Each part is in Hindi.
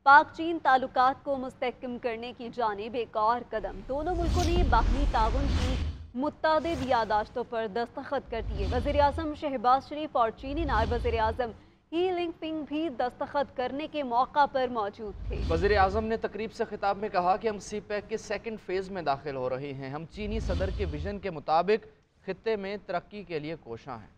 पाक चीन ताल्लुकात को मुस्तहकम करने की जानिब एक और कदम। दोनों मुल्कों ने बाहमी ताउन की मुत्तादिद यादाश्तों पर दस्तखत कर दिए। वज़ीर आज़म शहबाज शरीफ और चीनी नायब वज़ीर आज़म ही जिनपिंग भी दस्तखत करने के मौका पर मौजूद थे। वज़ीर आज़म ने तकरीब से खिताब में कहा कि हम सी पैक के सेकंड फेज़ में दाखिल हो रहे हैं। हम चीनी सदर के विजन के मुताबिक खित्ते में तरक्की के लिए कोशां हैं।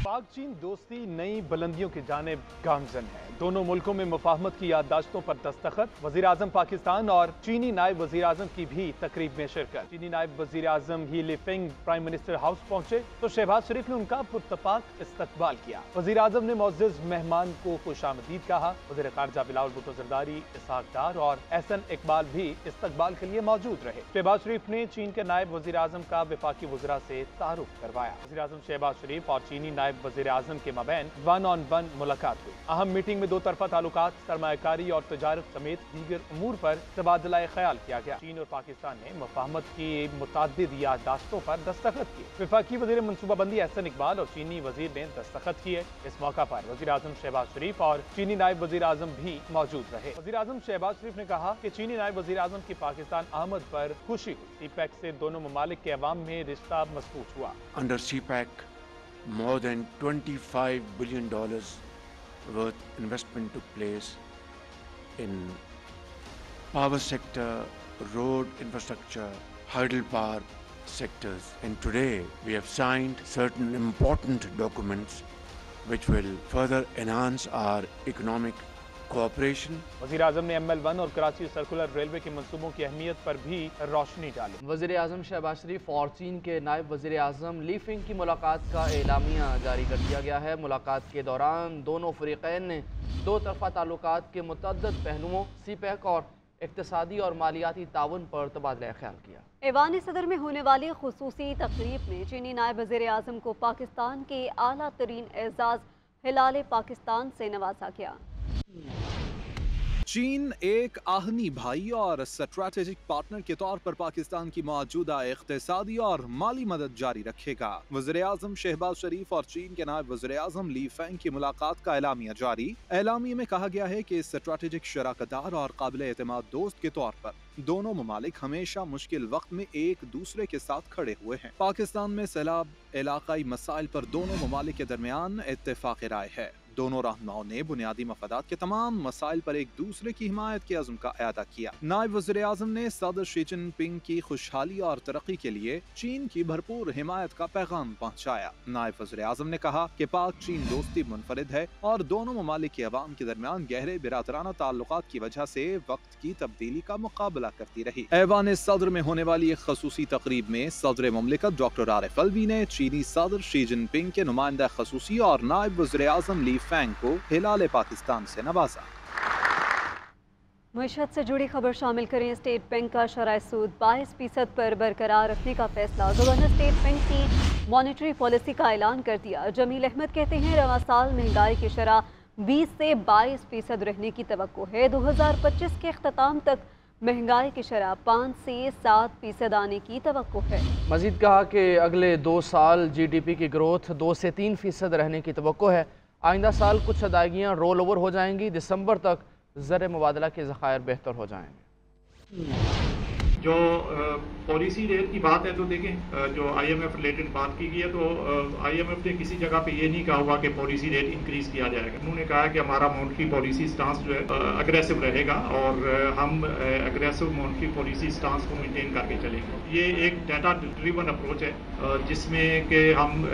पाक चीन दोस्ती नई बुलंदियों की जानिब गामजन है। दोनों मुल्कों में मुफाहमत की याददाश्तों पर दस्तखत। वज़ीर आज़म पाकिस्तान और चीनी नायब वज़ीर आज़म की भी तकरीब में शिरकत। चीनी नायब वज़ीर आज़म ही लिफिंग प्राइम मिनिस्टर हाउस पहुंचे तो शहबाज शरीफ ने उनका पुरतपाक इस्तकबाल किया। वज़ीर आज़म ने मोअज़्ज़ज़ मेहमान को खुशामदीद कहा। वज़ीर ख़ारजा बिलावल भुट्टो ज़रदारी, इसहाक डार और एहसन इकबाल भी इस्तकबाल के लिए मौजूद रहे। शहबाज शरीफ ने चीन के नायब वज़ीर आज़म का वफाकी वज़रा से तारुफ करवाया। वज़ीर आज़म शहबाज शरीफ और चीनी नायब वज़ीर आज़म के मबैन 1-on-1 मुलाकात हुई। अहम मीटिंग में दो तरफा ताल्लुकात, सरमायाकारी और तजारत समेत दीगर उमूर पर तबादला ख्याल किया गया। चीन और पाकिस्तान ने मुफाहमत की मुतादिद याददाश्तों पर दस्तखत किए। वफाकी वज़ीर मनसूबाबंदी एहसन इकबाल और चीनी वज़ीर ने दस्तखत किए। इस मौका पर वज़ीर आज़म शहबाज शरीफ और चीनी नायब वज़ीर आज़म भी मौजूद रहे। वज़ीर आज़म शहबाज शरीफ ने कहा कि चीनी नायब वज़ीर आज़म की पाकिस्तान आमद पर खुशी हुई। सीपैक से दोनों ममालिक के अवाम में रिश्ता मजबूत हुआ। Under CPEC, more than $25 billion worth investment took place in power sector, road infrastructure, hydropower sectors. And today we have signed certain important documents which will further enhance our economic cooperation. वज़ीर आज़म ने ML1 और कराची सर्कुलर रेलवे के मंसूबों की अहमियत पर भी रोशनी डाली। वज़ीर आज़म शहबाज शरीफ और चीन के नायब वज़ीर आज़म ली फिंग की मुलाकात का एलामिया जारी कर दिया गया है। मुलाकात के दौरान दोनों फ़रीक़ैन ने दो तरफ़ा ताल्लुकात के मुतअद्दिद पहलुओं सी पैक और इक़्तिसादी और मालियाती ताउन पर तबादला ख्याल किया। ऐवान सदर में होने वाली खुसूसी तकरीब में चीनी नायब वज़ीर आज़म को पाकिस्तान के आला तरीन एजाज़ हिलाल पाकिस्तान से नवाजा गया। चीन एक आहनी भाई और स्ट्रैटेजिक पार्टनर के तौर पर पाकिस्तान की मौजूदा इक़्तिसादी और माली मदद जारी रखेगा। वज़ीर आज़म शहबाज शरीफ और चीन के नायब वज़ीर आज़म ली फैंग की मुलाकात का एलामिया जारी। एलामिया में कहा गया है कि स्ट्रैटेजिक शराकतदार और काबिल एतमाद दोस्त के तौर पर दोनों ममालिक हमेशा मुश्किल वक्त में एक दूसरे के साथ खड़े हुए हैं। पाकिस्तान में सैलाब, इलाकाई मसाइल पर दोनों ममालिक के दरमियान इत्तेफाक राय है। दोनों रहनुमाओं ने बुनियादी मफादात के तमाम मसाइल पर एक दूसरे की हिमायत के अज़्म का अदा किया। नायब वज़ीर आज़म ने सदर शी जिनपिंग की खुशहाली और तरक्की के लिए चीन की भरपूर हिमायत का पैगाम पहुँचाया। नायब वज़ीर आज़म ने कहा कि पाक चीन दोस्ती मुनफरिद है और दोनों ममालिक के अवाम के दरमियान गहरे बिरादराना ताल्लुकात की वजह से वक्त की तब्दीली का मुकाबला करती रही। ऐवान सदर में होने वाली एक खसूसी तकरीब में सदर मुमलिकत डॉक्टर आरिफ अलवी ने चीनी सदर शी जिनपिंग के नुमाइंदा खसूसी और नायब वज़ीर आज़म ली फैंग को हिलाल पाकिस्तान से नवाजा। मईशत से जुड़ी खबर शामिल करें। स्टेट बैंक का शरह सूद 22% पर बरकरार रखने का फैसला। गवर्नर स्टेट बैंक की मॉनेटरी पॉलिसी का ऐलान कर दिया। जमील अहमद कहते हैं रवां साल महंगाई की शरह 20 से 22% रहने की तवक्को है। 2025 के अख्ताम तक महंगाई की शरह 5 से 7% आने की तवक्को है। मजीद कहा कि अगले 2 साल GDP की ग्रोथ 2 से 3% रहने की तवक्को है। आइंदा साल कुछ अदायगियाँ रोल ओवर हो जाएंगी। दिसंबर तक ज़र मुबादला के ज़खायर बेहतर हो जाएंगे। जो पॉलिसी रेट की बात है तो देखें, जो IMF रिलेटेड बात की गई है तो IMF ने किसी जगह पे ये नहीं कहा हुआ कि पॉलिसी रेट इंक्रीज किया जाएगा। उन्होंने कहा कि हमारा मॉनेटरी पॉलिसी स्टांस जो है अग्रेसिव रहेगा और हम अग्रेसिव मॉनेटरी पॉलिसी स्टांस को मेंटेन करके चलेंगे। ये एक डाटा ड्रिवन अप्रोच है जिसमें कि हम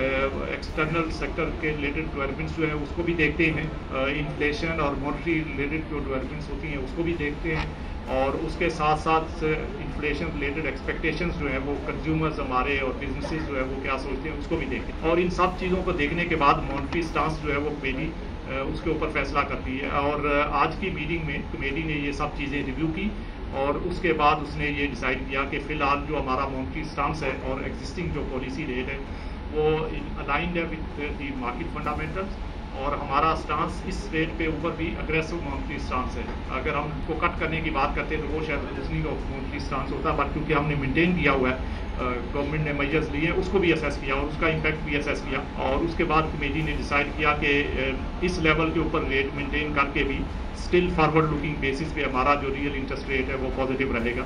एक्सटर्नल सेक्टर के रिलेटेड डेवलपमेंट्स जो है उसको भी देखते हैं, इन्फ्लेशन और मॉनेटरी रिलेटेड जो डेवलपमेंट्स होती हैं उसको भी देखते हैं और उसके साथ साथ इन्फ्लेशन रिलेटेड एक्सपेक्टेशंस जो है वो कंज्यूमर्स हमारे और बिजनेसेस जो है वो क्या सोचते हैं उसको भी देखते हैं और इन सब चीज़ों को देखने के बाद मॉनेटरी स्टांस जो है वो कमेटी उसके ऊपर फैसला करती है। और आज की मीटिंग में कमेटी ने ये सब चीज़ें रिव्यू की और उसके बाद उसने ये डिसाइड किया कि फ़िलहाल जो हमारा मॉनेटरी स्टांस है और एग्जिस्टिंग जो पॉलिसी रेट है वो अलाइंड है विद द मार्केट फंडामेंटल्स और हमारा स्टांस इस रेट पे ऊपर भी अग्रेसिव मॉनेटरी स्टांस है। अगर हम उसको कट करने की बात करते हैं तो वो शायद लूजनिंग ऑफ मॉनेटरी स्टांस होता है, बट क्योंकि हमने मेंटेन किया हुआ है, गवर्नमेंट ने मेजर्स लिए, उसको भी असेस किया और उसका इम्पैक्ट भी असेस किया, और उसके बाद कमेटी ने डिसाइड किया कि इस लेवल के ऊपर रेट मेंटेन करके भी स्टिल फॉरवर्ड लुकिंग बेसिस पे हमारा जो रियल इंटरेस्ट रेट है वो पॉजिटिव रहेगा।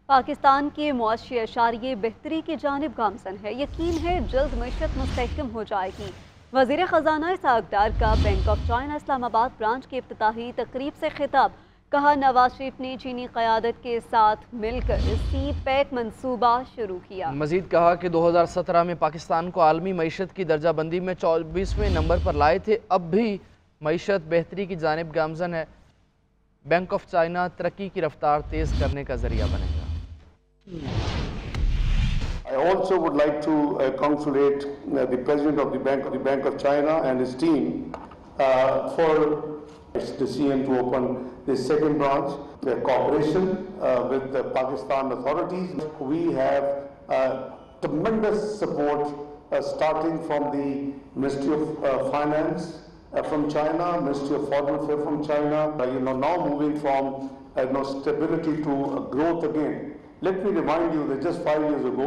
पाकिस्तान के मुआशी अशारिये बेहतरी की जानिब गामजन है। यकीन है जल्द मईशत मुस्तहकम हो जाएगी। वज़ीर ख़जाना इसहाक़ डार का bank of China Islamabad branch की इफ्तिताही तकरीब से खिताब। कहा, नवाज शरीफ ने चीनी क़यादत के साथ मिलकर सी पैक मनसूबा शुरू किया। मजीद कहा कि 2017 में पाकिस्तान को आलमी मईशत की दर्जाबंदी में 24वें नंबर पर लाए थे, अब भी मईशत बेहतरी की जानिब गामजन है। बैंक ऑफ चाइना तरक्की की रफ्तार तेज़ करने का जरिया बनेगा। I also would like to congratulate the President of the Bank of China and his team for the CM to open the second branch. The cooperation with the Pakistan authorities. We have tremendous support starting from the Ministry of Finance from China, Ministry of Foreign Affairs from China. Now moving from stability to growth again. Let me remind you that just 5 years ago,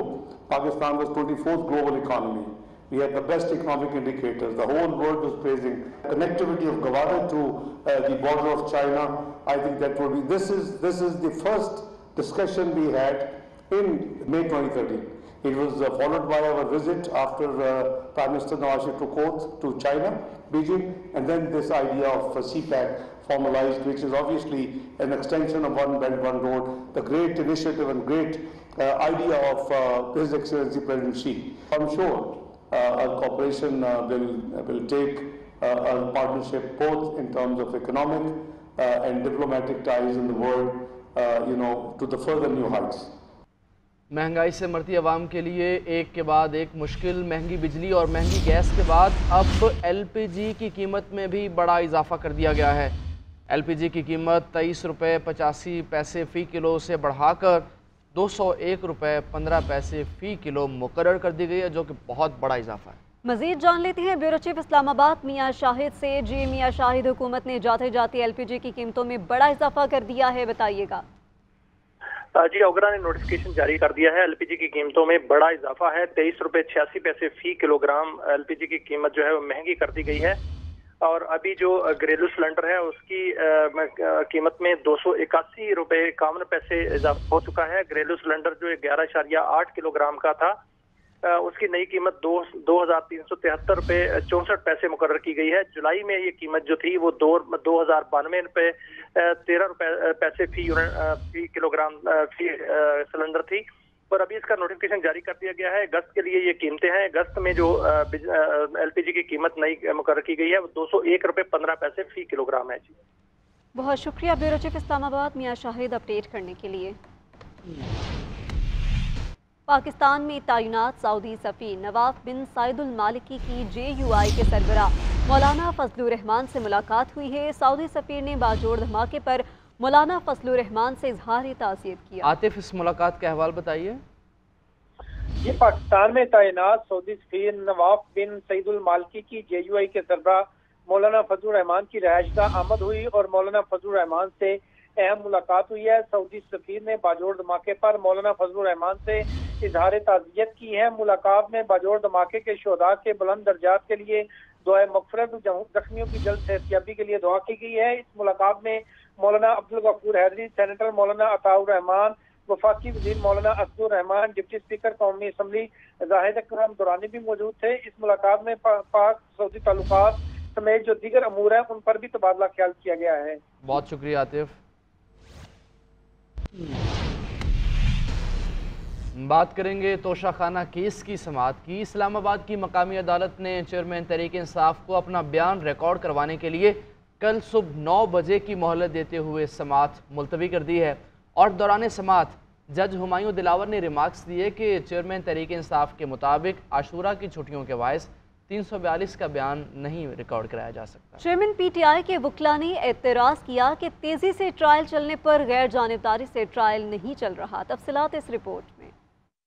Pakistan was 24th global economy. We had the best economic indicators. The whole world was praising connectivity of Gwadar to the border of China. I think that will be. This is the first discussion we had in May 2013. It was followed by our visit after Prime Minister Nawaz Sharif took oath to China, Beijing, and then this idea of CPEC formalized, which is obviously an extension of One Belt, One Road, the great initiative and great idea of His Excellency President Xi. I'm sure our cooperation will take our partnership both in terms of economic and diplomatic ties in the world, to the further new heights. महंगाई से मरती आवाम के लिए एक के बाद एक मुश्किल, महंगी बिजली और महंगी गैस के बाद अब एलपीजी की कीमत में भी बड़ा इजाफा कर दिया गया है। एलपीजी की कीमत 23 रुपये 85 पैसे फ़ी किलो से बढ़ाकर 201 रुपये 15 पैसे फ़ी किलो मुकर्रर कर दी गई है, जो कि बहुत बड़ा इजाफा है। मजीद जान लेते हैं ब्यूरो चीफ इस्लामाबाद मियां शाहिद से। जी मियां शाहिद, हुकूमत ने जाते जाते एलपीजी की कीमतों में बड़ा इजाफा कर दिया है, बताइएगा। जी, ओगरा ने नोटिफिकेशन जारी कर दिया है। एलपीजी की कीमतों में बड़ा इजाफा है। 23 रुपये 86 पैसे फ़ी किलोग्राम एलपीजी की कीमत जो है वो महंगी कर दी गई है, और अभी जो घरेलू सिलेंडर है उसकी कीमत में 281 रुपये 51 पैसे इजाफा हो चुका है। घरेलू सिलेंडर जो 11.8 किलोग्राम का था, उसकी नई कीमत 2,373 रुपये 64 पैसे मुकर्रर की गई है। जुलाई में ये कीमत जो थी वो 2,092 रुपये 13 पैसे फी किलोग्राम फी सिलेंडर थी, और अभी इसका नोटिफिकेशन जारी कर दिया गया है। अगस्त के लिए ये कीमतें हैं। अगस्त में जो एलपीजी की कीमत नई मुकर्रर की गई है वो 201 रुपये 15 पैसे फी किलोग्राम है। जी, बहुत शुक्रिया ब्यूरो चीफ इस्लामाबाद मियां शाहिद अपडेट करने के लिए। पाकिस्तान में तैनात सऊदी सफ़ीर नवाफ बिन साइदुल मालिकी की JUI के सरबराह मौलाना फजलुर रहमान से मुलाकात हुई है। सऊदी सफ़ीर ने बाजोड़ धमाके पर मौलाना फजलुर रहमान से इजहार ताज़ियत किया। आतिफ, इस मुलाकात का अहवाल बताइए। ये पाकिस्तान में तैनात सऊदी सफ़ीर नवाफ बिन सईदुल मालिकी की JUI के सरबराह मौलाना फजलुर रहमान की रिहाइशगाह आमद हुई और मौलाना फजलुर रहमान से अहम मुलाकात हुई है। सऊदी सफ़ीर ने बाजोड़ धमाके पर मौलाना फजलुर रहमान से इजहार ताज़ियत की है। मुलाकात में बाजोड़ धमाके के शोहदा के बुलंद दर्जात के लिए दुआ मग़फ़िरत, जख्मियों की जल्द सेहतयाबी के लिए दुआ की गई है। इस मुलाकात में मौलाना अब्दुल गफूर हैदरी, सेनेटर मौलाना अताउर रहमान, वफाकी वज़ीर मौलाना असदुर रहमान, डिप्टी स्पीकर कौमी असम्बली जाहिद अकरम दुरानी भी मौजूद थे। इस मुलाकात में पाक सऊदी ताल्लुकात समेत जो दीगर अमूर हैं उन पर भी तबादला ख्याल किया गया है। बहुत शुक्रिया आतिफ। बात करेंगे तोशाखाना केस की समाअत की। इस्लामाबाद की मकामी अदालत ने चेयरमैन तहरीक इंसाफ को अपना बयान रिकॉर्ड करवाने के लिए कल सुबह 9 बजे की मोहलत देते हुए समाअत मुलतवी कर दी है, और दौरान समाअत जज हुमायूं दिलावर ने रिमार्क्स दिए कि चेयरमैन तहरीक इंसाफ के मुताबिक आशूरा की छुट्टियों के बायस 342 का बयान नहीं रिकॉर्ड कराया जा सकता। चेयरमैन PTI के वकला ने एतराज़ किया कि तेजी से ट्रायल चलने पर गैर जानिबदारी से ट्रायल नहीं चल रहा। तफसीलात इस रिपोर्ट में।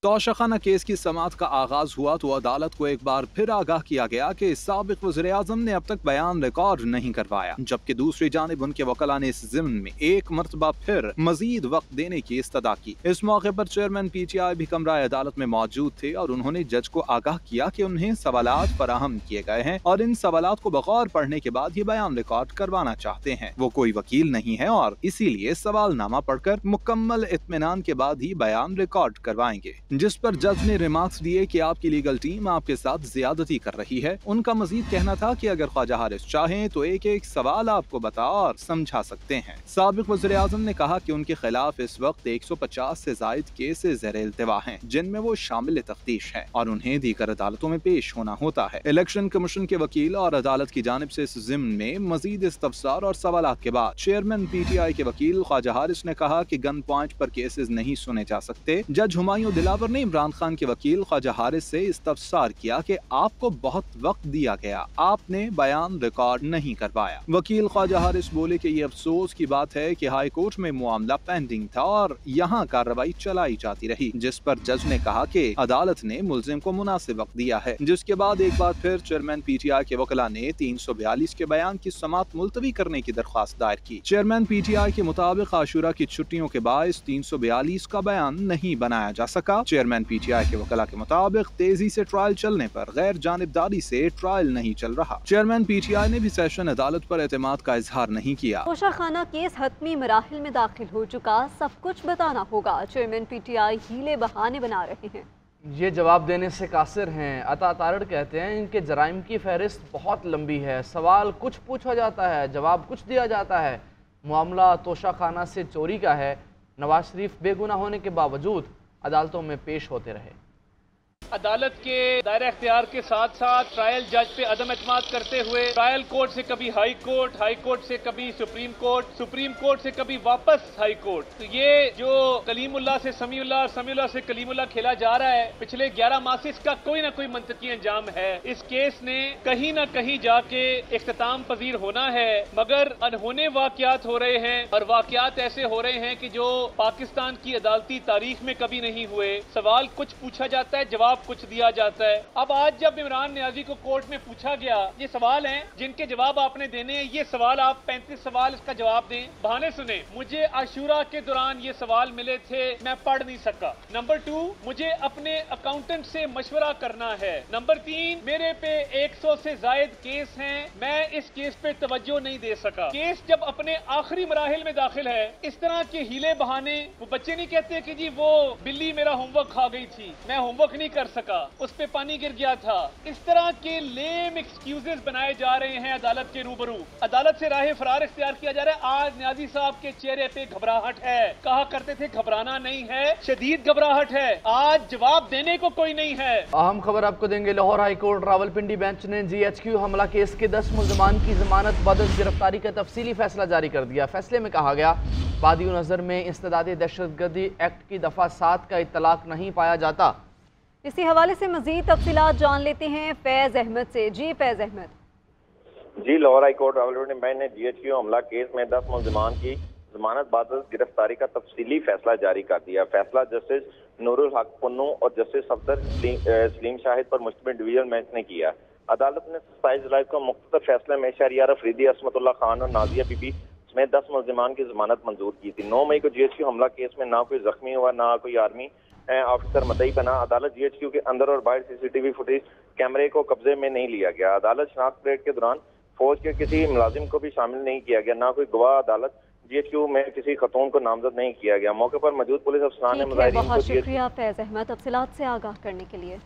तोशाखाना केस की समाअत का आगाज हुआ तो अदालत को एक बार फिर आगाह किया गया कि साबिक वज़ीर-ए-आज़म ने अब तक बयान रिकॉर्ड नहीं करवाया, जबकि दूसरी जानिब उनके वकला ने इस ज़िम्न में एक मरतबा फिर मजीद वक्त देने की इस्तदा की। इस मौके पर चेयरमैन PTI भी कमरा अदालत में मौजूद थे और उन्होंने जज को आगाह किया कि उन्हें सवालात फराहम किए गए हैं और इन सवालात को बगौर पढ़ने के बाद ही बयान रिकॉर्ड करवाना चाहते हैं। वो कोई वकील नहीं है और इसीलिए सवालनामा पढ़कर मुकम्मल इत्मीनान के बाद ही बयान रिकॉर्ड करवाएंगे, जिस पर जज ने रिमार्क्स दिए कि आपकी लीगल टीम आपके साथ ज्यादती कर रही है। उनका मजीद कहना था कि अगर ख्वाजा हारिस चाहें तो एक एक सवाल आपको बता और समझा सकते हैं। साबिक वज़ीर-ए-आज़म ने कहा कि उनके खिलाफ इस वक्त 150 से जायद केसेस ज़ेर-ए-इल्तिवा हैं, जिनमें वो शामिल तफ्तीश है और उन्हें दीगर अदालतों में पेश होना होता है। इलेक्शन कमीशन के वकील और अदालत की जानिब से इस ज़िम्न में मजीद इस्तफसार और सवालात के बाद चेयरमैन PTI के वकील ख्वाजा हारिस ने कहा कि गन पॉइंट पर केसेस नहीं सुने जा सकते। जज हुमायूं दिलावर ने इमरान खान के वकील ख्वाजा हारिस से इस्तफसार किया कि आपको बहुत वक्त दिया गया, आपने बयान रिकॉर्ड नहीं करवाया। वकील ख्वाजा हारिस बोले कि ये अफसोस की बात है कि हाई कोर्ट में मामला पेंडिंग था और यहाँ कार्रवाई चलाई जाती रही, जिस पर जज ने कहा कि अदालत ने मुल्जिम को मुनासिब वक्त दिया है। जिसके बाद एक बार फिर चेयरमैन PTI के वकला ने 342 के बयान की समाअत मुलतवी करने की दरख्वास्त दायर की। चेयरमैन PTI के मुताबिक आशुरा की छुट्टियों के बायस 342 का बयान नहीं बनाया जा सका। चेयरमैन PTI के वकला के मुताबिक तेजी से ट्रायल चलने पर गैर जानिबदारी से ट्रायल नहीं चल रहा। चेयरमैन PTI ने भी सेशन अदालत पर एतमाद का इजहार नहीं किया। तोशाखाना केस हतमी मराहिल में दाखिल हो चुका, सब कुछ बताना होगा। चेयरमैन PTI हीले बहाने बना रहे हैं। ये जवाब देने से कासिर हैं। अता तारड़ कहते हैं इनके जराइम की फहरिस्त बहुत लंबी है, सवाल कुछ पूछा जाता है, जवाब कुछ दिया जाता है। मामला तोशाखाना से चोरी का है। नवाज शरीफ बेगुनाह होने के बावजूद अदालतों में पेश होते रहे। अदालत के दायरा इख्तियार के साथ साथ ट्रायल जज पे अदम एतमाद करते हुए ट्रायल कोर्ट से कभी हाई कोर्ट से कभी सुप्रीम कोर्ट से कभी वापस हाई कोर्ट। तो ये जो कलीमुल्लाह से समीउल्लाह से कलीमुल्लाह खेला जा रहा है पिछले 11 माह से, इसका कोई ना कोई मंतकी अंजाम है। इस केस ने कहीं ना कहीं जाके इख्तिताम पजीर होना है, मगर अनहोने वाकयात हो रहे हैं और वाकयात ऐसे हो रहे हैं कि जो पाकिस्तान की अदालती तारीख में कभी नहीं हुए। सवाल कुछ पूछा जाता है, जवाब कुछ दिया जाता है। अब आज जब इमरान नियाजी को कोर्ट में पूछा गया, ये सवाल हैं जिनके जवाब आपने देने हैं, ये सवाल आप 35 सवाल इसका जवाब दें। बहाने सुने, मुझे आशूरा के दौरान ये सवाल मिले थे, मैं पढ़ नहीं सका। नंबर 2, मुझे अपने अकाउंटेंट से मशवरा करना है। नंबर 3, मेरे पे 100 से जायद केस हैं, मैं इस केस पे तवज्जो नहीं दे सका। केस जब अपने आखिरी मराहिल में दाखिल है, इस तरह के हीले बहाने, वो बच्चे नहीं कहते कि जी वो बिल्ली मेरा होमवर्क खा गई थी, मैं होमवर्क नहीं कर सका, उस पे पानी गिर गया था। इस तरह के लेम एक्सक्यूजेस बनाए जा रहे हैं अदालत के रूबरू। अदालत से राह फरार इख्तियार किया जा रहा है। आज न्याजी साहब के चेहरे पे घबराहट है, कहा करते थे घबराना नहीं है, शदीद घबराहट है। आज जवाब देने को कोई नहीं है। अहम खबर आपको देंगे। Lahore high court Rawalpindi bench ने GHQ हमला केस के 10 मुल्ज़िमान की जमानत बदस गिरफ्तारी का तफसीली फैसला जारी कर दिया। फैसले में कहा गया, बादी नजर में इंसदादी दहशतगर्दी एक्ट की दफा 7 का इतलाक नहीं पाया जाता। इसी हवाले से मजीद तफसीलात जान लेते हैं फैज अहमद से। जी फैज अहमद। जी, Lahore high court Rawalpindi bench ने GHQ हमला केस में 10 मुल्ज़िमान की जमानत बादल गिरफ्तारी का तफसीली फैसला जारी कर दिया। फैसला जस्टिस नूरुल हक पन्नू और जस्टिस सफदर सलीम शाहिद पर मुश्तमिल डिवीजन बेंच ने किया। अदालत ने 27 जुलाई को मुख्तसर फैसले में शहरियार अफरीदी, असमतुल्लाह खान और नाजिया बीबी समेत 10 मुल्ज़िमान की जमानत मंजूर की थी। 9 मई को GHQ हमला केस में ना कोई जख्मी हुआ, ना कोई आर्मी ऑफिसर मतई बना। अदालत GHQ के अंदर और बाहर CCTV फुटेज कैमरे को कब्जे में नहीं लिया गया। अदालत शनाख्त परेड के दौरान फौज के किसी मुलाजिम को भी शामिल नहीं किया गया, ना कोई गवाह। अदालत GHQ में किसी खतून को नामजद नहीं किया गया। मौके पर मौजूद पुलिस अफसरान ने मुजाहिरीन को बहुत शुक्रिया फैज अहमद तफसीलात से आगाह करने के लिए।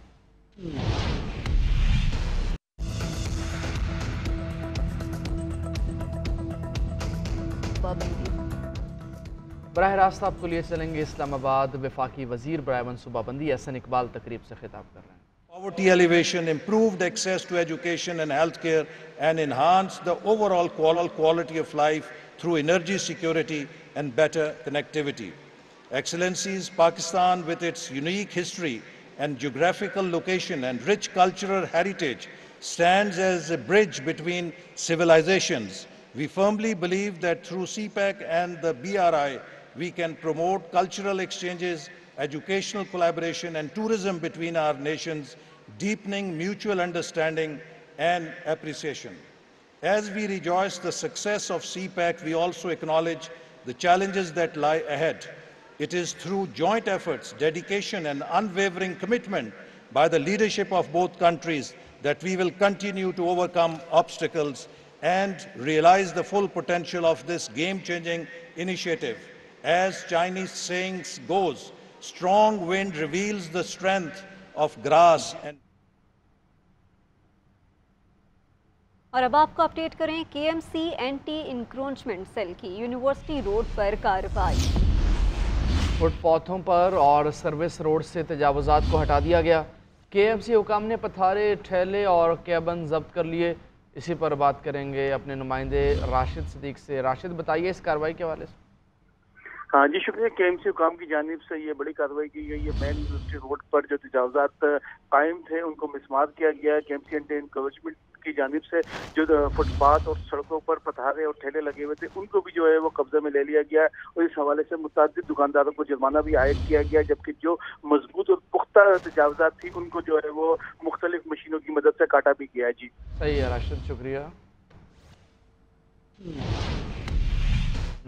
बराह रास्त आपको लिए चलेंगे इस्लामाबाद। वफाकी वजीर बराए मनसूबाबंदी एहसन इकबाल तकरीब से खिताब कर रहे हैं। Poverty alleviation, improved access to education and healthcare, and enhance the overall quality of life through energy security and better connectivity. Excellencies, Pakistan, with its unique history and geographical location and rich cultural heritage, stands as a bridge between civilizations. We firmly believe that through CPEC and the BRI, we can promote cultural exchanges, educational collaboration and tourism between our nations, deepening mutual understanding and appreciation. As we rejoice the success of CPEC, we also acknowledge the challenges that lie ahead. It is through joint efforts, dedication, and unwavering commitment by the leadership of both countries that we will continue to overcome obstacles and realize the full potential of this game-changing initiative. As Chinese saying goes, strong wind reveals the strength of grass and और अब आपको अपडेट करें KMC एंटी इंक्रोचमेंट सेल की यूनिवर्सिटी रोड पर कार्रवाई। फुटपाथों पर और सर्विस रोड से तजावुजात को हटा दिया गया। KMC हुकाम ने पथारे, ठेले और कैबन जब्त कर लिए। इसी पर बात करेंगे अपने नुमाइंदे राशिद सिद्दीक से। राशिद, बताइए इस कार्रवाई के हवाले से। हाँ जी, शुक्रिया। KMC हुकाम की जानिब से ये बड़ी कार्रवाई की गई है। मेन यूनिवर्सिटी रोड पर जो तजावुजात कायम थे उनको मिसमार किया गया। KMC एंटी इंक्रोचमेंट की जानिब से जो फुटपाथ और सड़कों पर पथारे और ठेले लगे हुए थे उनको भी जो है वो कब्जे में ले लिया गया है और इस हवाले से मुतअद्दिद दुकानदारों को जुर्माना भी आयद किया गया, जबकि जो मजबूत और पुख्ता तजावुजात थी उनको जो है वो मुख्तलिफ मशीनों की मदद से काटा भी गया है। जी सही है राशिद, शुक्रिया।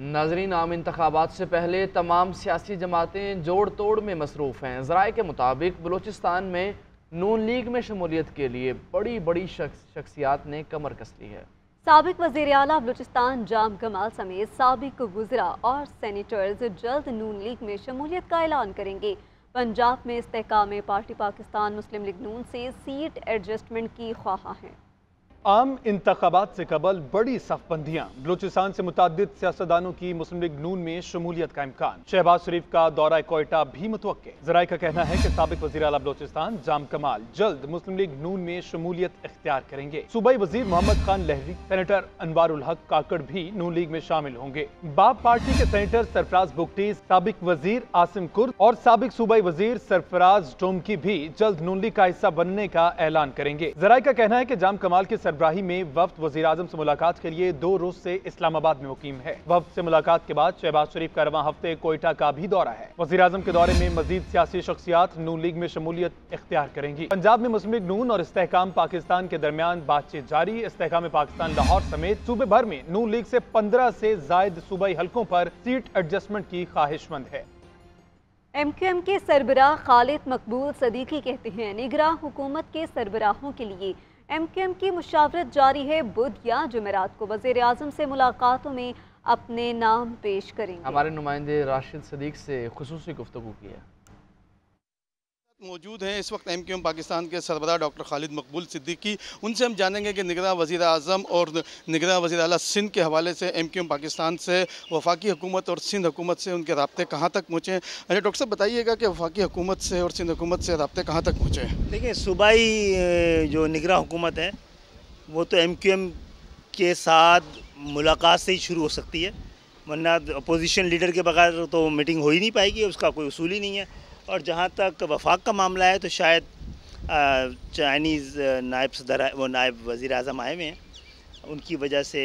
नाज़रीन, आम इंतखाबात से पहले तमाम सियासी जमातें जोड़ तोड़ में मसरूफ़ हैं। ज़राए के मुताबिक बलूचिस्तान में नून लीग में शमूलियत के लिए बड़ी शख्सियात ने कमर कस ली है। साबिक वज़ीर आला बलूचिस्तान जाम कमाल समेत साबिक वुज़रा और सेनेटर्स जल्द नून लीग में शमूलियत का ऐलान करेंगे। पंजाब में इस्तेहकाम पार्टी पाकिस्तान मुस्लिम लीग नून से सीट एडजस्टमेंट की ख्वाह हैं। आम इंतखाबात से कबल बड़ी सफबंदियां, बलूचिस्तान से मुतादिद सियासतदानों की मुस्लिम लीग नून में शमूलियत का इम्कान। शहबाज शरीफ का दौरा कोयटा भी मुतवक्के। ज़राए का कहना है कि साबिक वज़ीर आला बलूचिस्तान जाम कमाल जल्द मुस्लिम लीग नून में शमूलियत इख्तियार करेंगे। सूबाई वज़ीर मोहम्मद खान लहरी, सेनेटर अनवारुल हक काकड़ भी नून लीग में शामिल होंगे। बाप पार्टी के सेनेटर सरफराज बुगटी, साबिक वज़ीर आसिम कुर्द और साबिक सूबाई वज़ीर सरफराज टोमकी भी जल्द नून लीग का हिस्सा बनने का ऐलान करेंगे। ज़राए का कहना है कि जाम कमाल के सरबराही में वफ्द वज़ीर आज़म से मुलाकात के लिए 2 रोज से इस्लामाबाद में मुकीम है। वफ्द से मुलाकात के बाद शहबाज शरीफ का रवां हफ्ते कोयटा का भी दौरा है। वज़ीर आज़म के दौरे में मजीद सियासी शख्सियात नून लीग में शमूलियत इख्तियार करेंगी। पंजाब में मुस्लिम लीग नून और इस्तेहकाम पाकिस्तान के दरमियान बातचीत जारी। इस्तेहकाम पाकिस्तान लाहौर समेत सूबे भर में नून लीग से 15 से जायद सूबाई हल्कों पर सीट एडजस्टमेंट की ख्वाहिशमंद है। MQM के सरबराह खालिद मकबूल सदीकी कहते हैं निगरान हुकूमत के सरबराहों के लिए MQM की मुशावरत जारी है। बुध या जुमेरात को वज़ीर आज़म से मुलाकातों में अपने नाम पेश करेंगे। हमारे नुमाइंदे राशिद सिद्दीक से खुसूसी गुफ्तगू की है। मौजूद हैं इस वक्त MQM पाकिस्तान के सरबराह डॉक्टर खालिद मकबूल सिद्दीकी। उनसे हम जानेंगे कि निगरान वज़ीर आज़म और निगरान वज़ीर आला सिंध के हवाले से MQM पाकिस्तान से वफाकी हुकूमत और सिंध हुकूमत से उनके राब्ते कहाँ तक पहुँचे। अच्छा डॉक्टर साहब, बताइएगा कि वफाकी हुकूमत से और सिंध हुकूमत से राब्ते कहाँ तक पहुँचे। देखिए, सूबाई जो निगरान हुकूमत है वो तो MQM के साथ मुलाकात से ही शुरू हो सकती है, वरना अपोजिशन लीडर के बगैर तो मीटिंग हो ही नहीं पाएगी, उसका कोई उसूल ही नहीं है। और जहाँ तक वफाक का मामला है तो शायद चाइनीज़ नायब सदर वो नायब वज़ीर आज़म आए हुए हैं, उनकी वजह से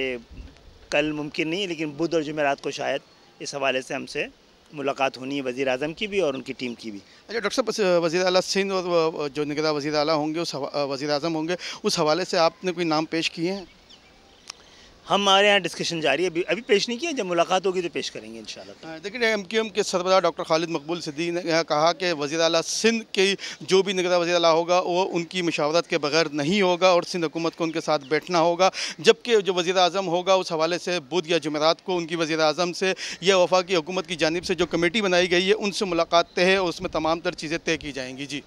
कल मुमकिन नहीं है, लेकिन बुध और जुमेरात को शायद इस हवाले से हमसे मुलाकात होनी है वज़ीर आज़म की भी और उनकी टीम की भी। अच्छा डॉक्टर साहब, वज़ीर आला सिंध और जो निगरान वज़ीर आला होंगे उस वज़ीर आज़म होंगे, उस हवाले से आपने कोई नाम पेश किए हैं? हमारे यहाँ डिस्कशन जारी है, अभी पेश नहीं किया, जब मुलाकात होगी तो पेश करेंगे इंशाल्लाह। देखिए, MQM के सरबराह डॉक्टर खालिद मकबूल सिद्दीकी ने यह कहा कि वज़ीर आला सिंध के जो भी निगरान वज़ीर आला होगा वो उनकी मशावरत के बगैर नहीं होगा और सिंध हुकूमत को उनके साथ बैठना होगा, जबकि जो वज़ीर आज़म होगा उस हवाले से बुध या जुमेरात को उनकी वज़ीर आज़म से या वफाकी हुकूमत की जानिब से जो कमेटी बनाई गई है उनसे मुलाकात तय है और उसमें तमाम तर चीज़ें तय की जाएंगी। जी